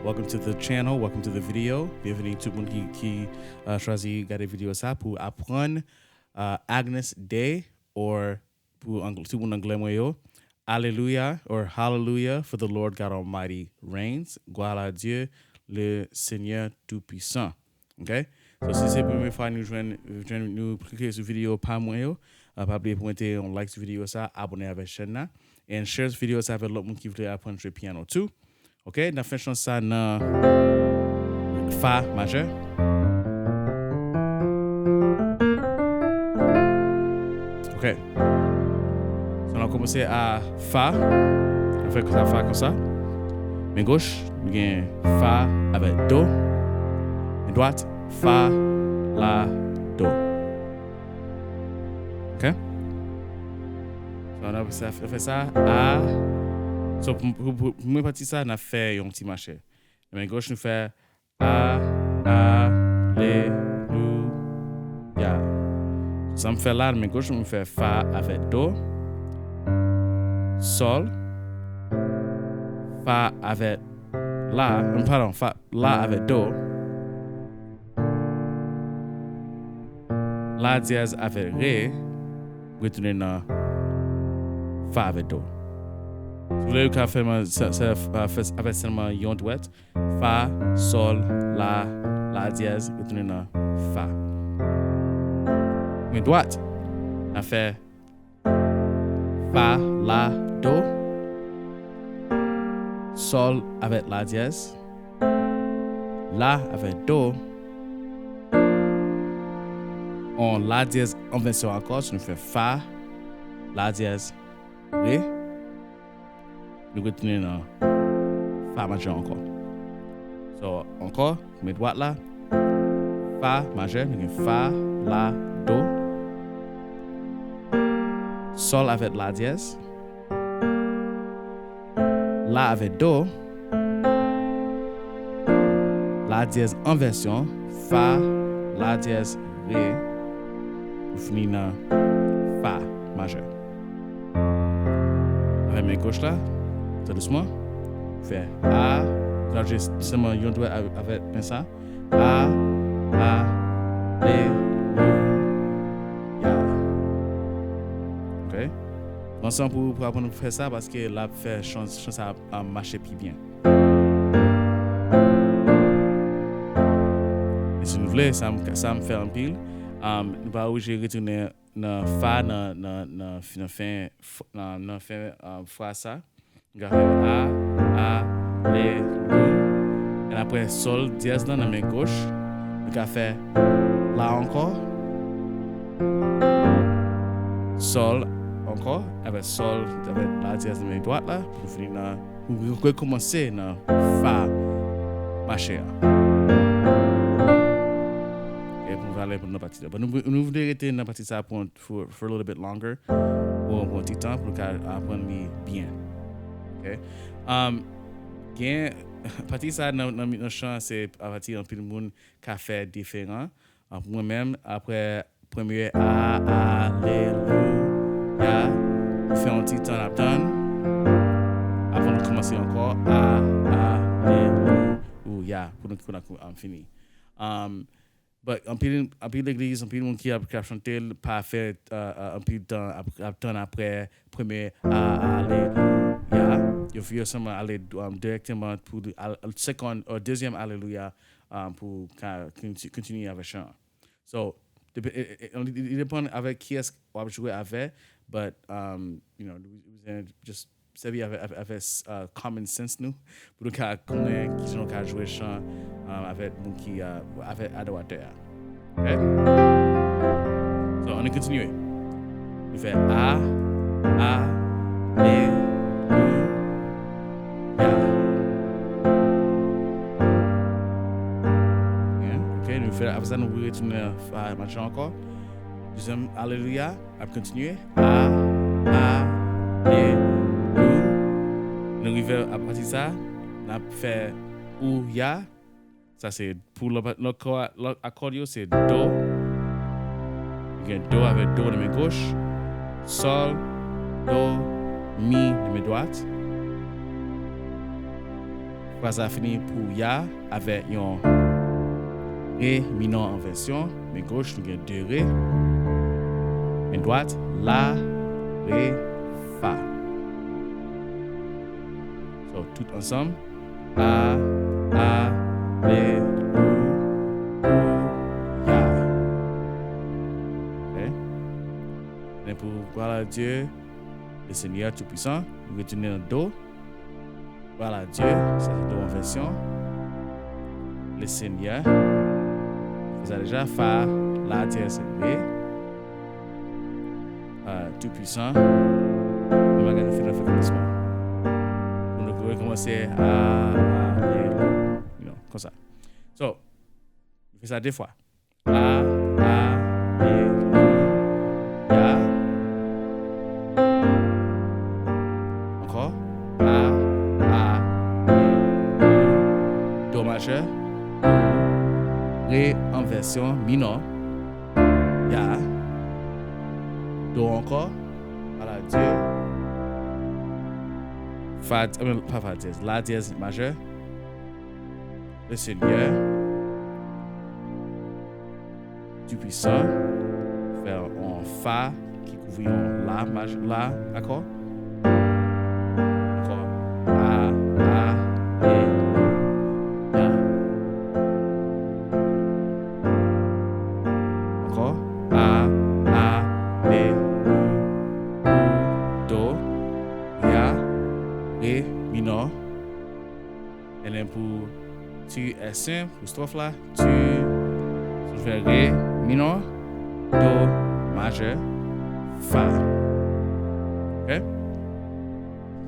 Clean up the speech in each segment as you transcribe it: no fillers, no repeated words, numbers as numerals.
Welcome to the channel, welcome to the video. Bienvenue tout le monde qui choisit regarder vidéo ça pour apprendre Agnus Dei, or pour tout le monde anglais moyo. Alléluia, or Hallelujah, for the Lord God Almighty reigns. Gloire à Dieu, le Seigneur Tout-Puissant. Okay? So si c'est la première fois que nous cliquer sur vidéo pas moyo, pas oublier pour mettre un like sur vidéo ça, abonner avec la chaîne et share cette vidéo ça avec l'autre monde qui veut apprendre le piano tout. OK, nous faisons ça dans Fa majeur. OK. So, on va commencer à Fa. On fait ça, Fa comme ça. Main gauche, nous avons Fa avec Do. Main droite, Fa, La, Do. OK? So, on fait ça à. So, pour moi, partie ça, on a fait un petit marché. La main gauche, nous fait Alléluia. Ça me fait là, la main gauche, on me fait Fa avec Do. Sol. Fa avec La. Pardon, Fa, La avec Do. La dièse avec Ré. Retourner dans Fa avec Do. Si vous voulez faire avec seulement un duet, Fa, Sol, La dièse, retourner dans Fa. Main droite, on fait Fa, La, Do, Sol avec La dièse, La avec Do, on La dièse en version encore, on fait Fa, La dièse, Ré. Nous retournons dans Fa majeur encore. So, encore, mes droites là. Fa majeur, nous avons Fa, La, Do. Sol avec La dièse. La avec Do. La dièse en version. Fa, La dièse, Ré. Nous finissons dans Fa majeur. Avec mes gauches là. Tout doucement. Fait A. Là, j'ai seulement un doigt avec ça. A. OK? Ensemble pour apprendre à faire ça parce que là, fait chance à marcher plus bien. Et si vous voulez, ça me fait un pile. Nous pas obligé de retourner dans Fa, dans fin fois ça. A, Lé, et après Sol dièse dans la main gauche. Donc on fait La encore. Sol encore. Avec Sol, avec La dièse dans la main droite là. Pour finir pour recommencer dans Fa marché. Et pour aller pour notre partie. Nous voulons rester dans la partie ça pour a little bit longer. Pour un petit temps pour apprendre bien. Okay. Partie ça dans chant c'est à partir d'un peu de monde qui a fait différent. Pour moi-même après premier Alléluia, faire un petit temps à temps avant de commencer encore Alléluia pour nous finir. But un peu l'église, un peu le monde qui a chanté pas fait un peu de temps après premier Alléluia. Il faut seulement aller directement pour le deuxième Alléluia pour continuer avec le chant. So, il dépend avec qui est-ce qu'on va jouer avec, but, just servir avec common sense nous, pour connaître qui sont jouer le chant avec monde qui avec adorateur. OK? So, on continue. On fait Lé. Après ça, nous retournons à marcher encore. Deuxième Alléluia. On continue. Alléluia. Nous arrivons à partir de ça. On a fait Ouya. Ça, c'est pour l'accordio, c'est Do. Il y a Do avec Do de main gauche. Sol, Do, Mi de main droite. phrase a fini pour ya avec un ré mineur en version. Main gauche, nous avons 2 ré. Main droite, la, ré, fa. So, tout ensemble. A, lé, ya. Okay? Et pour gloire à Dieu, le Seigneur Tout-Puissant, nous retournons dans Do. Gloire à Dieu, ça c'est Do en version. Le Seigneur, vous avez déjà Fa, La dièse, Ré. Tout-Puissant. Nous allons faire le commencement. On va commencer à comme ça. So, on fait ça 2 fois. A, lé, ya. Encore. A, lé, Do majeur. Ré en version mineur. Ya. Do encore. Voilà, Dieu. Fa, pas fa dièse, La dièse majeur. Le Seigneur. Tout-Puissant. Faire un Fa qui couvre un La majeur, La, d'accord? Encore. A, lé, ya. Encore. A, lé, Do, ya, ré, mineur. Et là pour tu es simple pour strophe là, tu fais ré mineur, do majeur, fa. Ok?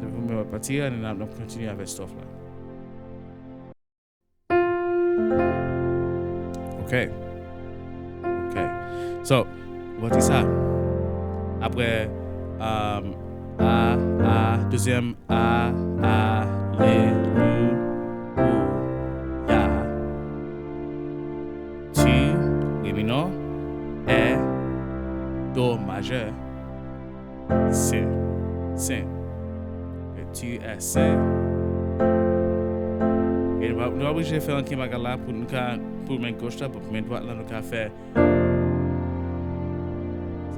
On va partir et on va continuer avec strophe là. Ok. So, on va dire ça. Après, deuxième lé, ya. Tu, ré mineur, et do majeur, si. Tu es saint. Et nous avons obligé de faire un kimaga là pour main gauche là, pour main droite là, nous avons fait.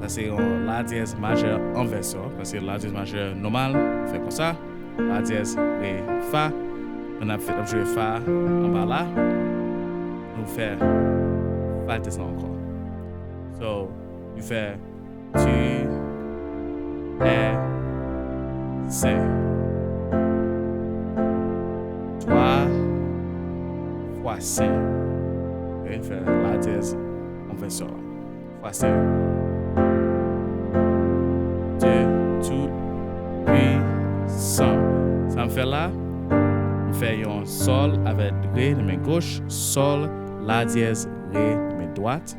Ça c'est un La dièse majeur en version, parce que La dièse majeur normal, fait comme ça. La dièse, Ré, Fa. On a joué Fa en bas là. On fait Fa descend encore. So, on fait tu es saint. Toi, fois saint. Et on fait La dièse en version là. Fois saint. Tout-Puissant. Ça me fait là, on fait un Sol avec Ré de main gauche, Sol, La dièse, Ré de main droite.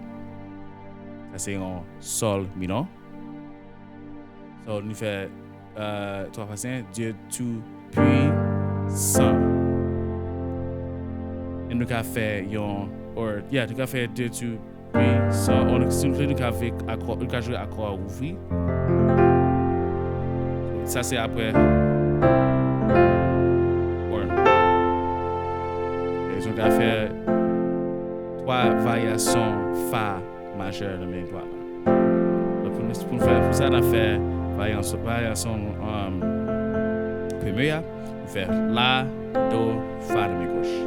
Ça c'est un Sol mineur. So, nous fait 3 fois 5, Dieu Tout-Puissant. Et nous avons fait nous avons fait Dieu Tout-Puissant. Nous avons joué accord ouvri. Ça c'est après. Ils ont fait 3 variations Fa majeure de main droite. Donc pour ça, on a fait variation première. On fait La, Do, Fa de main gauche.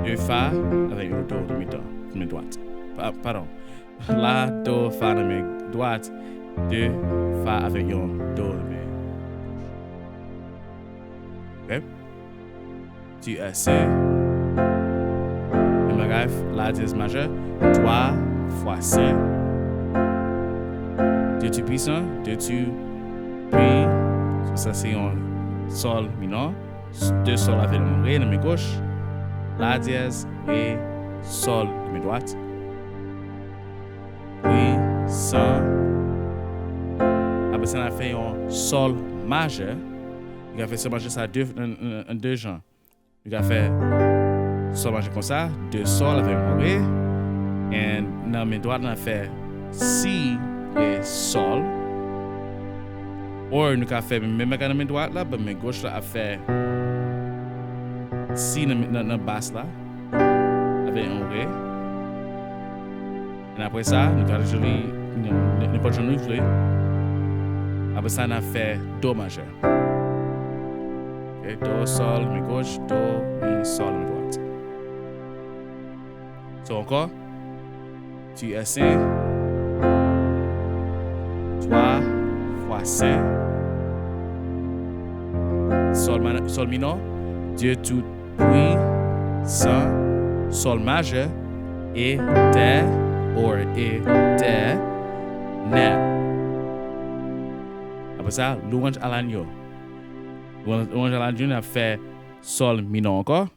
2 Fa avec un Do de main droite. Pardon. La, Do, Fa de main droite. 2 Fa avec un Do de main. Ok? Tu es saint. La dièse majeure, 3 fois 5. Dieu Tout-Puissant, Dieu Tout-Puissant. Ça c'est un Sol mineur. 2 Sol avec un Ré de main gauche. La dièse, Ré, Sol de main droite. Puissant. Après ça, on a fait un Sol majeur. Il a fait Sol majeur, ça en 2 genres. Il a fait Sol majeur comme ça, 2 Sol avec un Ré. Et dans la main droite, on a fait Si, Ré, Sol. Ou nous avons fait même dans la main droite, là, mais main gauche, là, a fait si dans basse là avec un ré. Et après ça, nous allons jouer n'importe quoi nous voulons. Après ça, on a fait do majeur. Okay, do, sol, mi gauche, do, mi, sol, mi droite. So encore, tu es saint, 3 fois saint, sol mineur, Dieu tout puissant, sol majeur, et de, ne. Après ça, louange à l'agneau. Louange à l'agneau, on a fait sol mineur encore.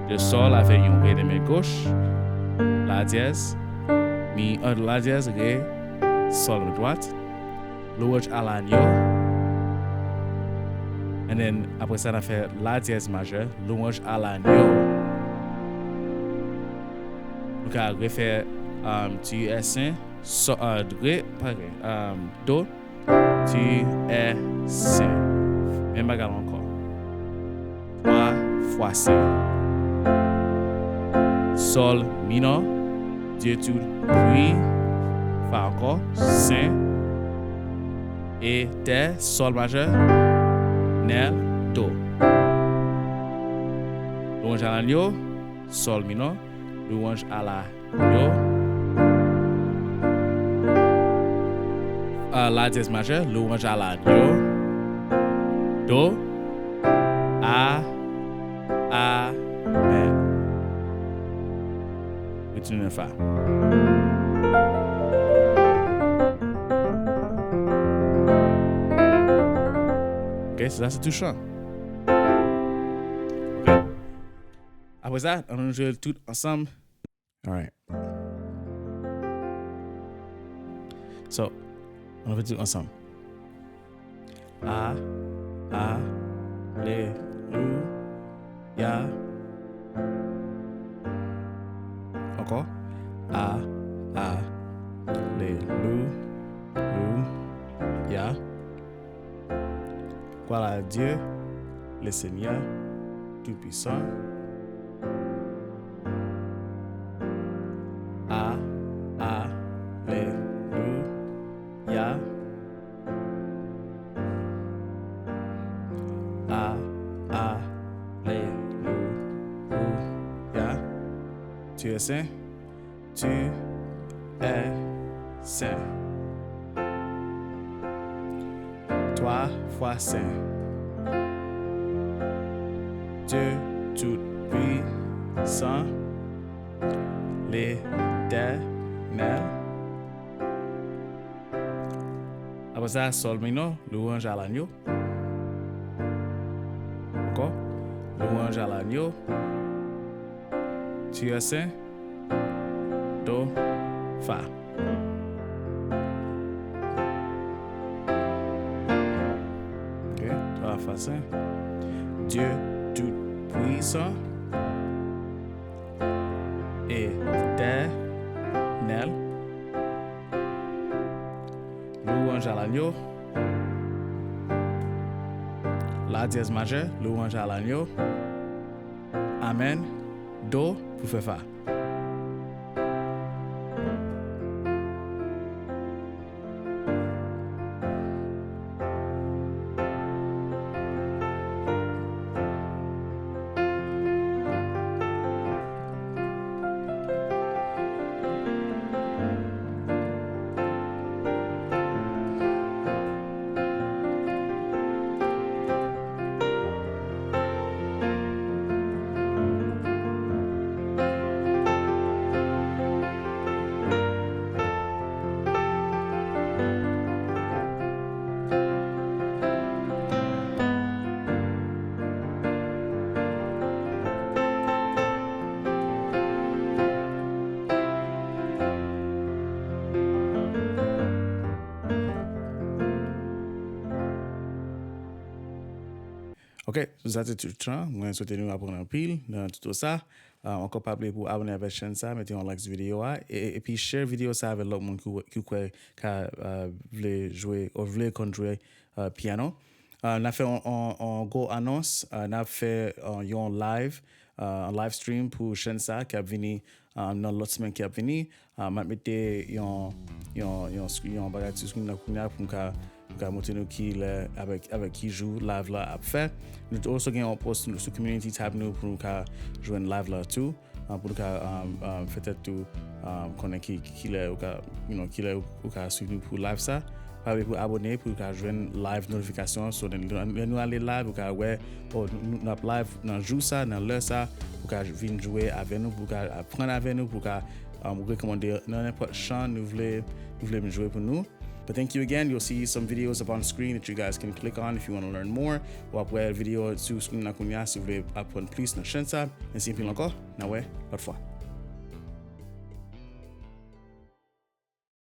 Le sol avec un ré de main gauche, la dièse, la dièse, ré, sol de droite, louange à l'agneau. And then après ça, on a fait la dièse majeure, louange à l'agneau. Donc, on a refait tu es saint, ré, pareil, do, tu es saint. Même bagarre encore. 3 fois saint. Sol mineur, Dieu tout puis, fa encore, saint, et de, sol majeur, nel, do. Louange à l'agneau, sol mineur, louange à l'agneau, la dièse majeure, louange à l'agneau, do, amen. Continue à faire. Ok, ça c'est tout chant. Okay. Après ça, on joue tout ensemble. All right. So, on va tout ensemble. Alléluia. Encore. Alléluia. Gloire à Dieu, le Seigneur Tout-Puissant. Alléluia. Alléluia. Tu es saint. Tu es saint. 3 fois saint. Dieu tout-puissant, l'éternel. Après ça, sol mineur, louange à l'agneau. Encore. Louange à l'agneau. Tu es saint. Do, fa. Ok, 3 fois saint. Dieu tout-puissant, éternel. Louange à l'agneau. La dièse majeure, louange à l'agneau. Amen. Do, pour faire fa. Ok, ça c'est tout le temps. Moi, je souhaite nous apprendre en pile dans tout ça. Encore pas oublier pour abonner à la chaîne ça, mettez un like sur la vidéo et puis share vidéo ça avec l'autre monde qui veut jouer ou veut jouer piano. n'a fait un go annonce, n'a fait un live stream pour chaîne ça qui a venu dans l'autre semaine qui a venu. M'a metté un bagage sur screen pour ka montrer nous qui avec qui joue live là a fait. Nous aussi gain un post sur community tab nous pour ka joindre live là tout pour ka peut-être tout connaît qui est ou ka suivre nous pour live ça. Pas pour abonner pour ka joindre live notification so nous aller live pour ka ouais nous live dans jour ça dans l'heure ça pour ka venir jouer avec nous pour ka apprendre avec nous pour ka recommander n'importe chant nous voulez jouer pour nous. But thank you again. You'll see some videos up on screen that you guys can click on if you want to learn more. Ou après vidéo sur screen na kunya si vous voulez apprendre plus dans chaîne ça. Ainsi puis encore. Na ouais, parfois.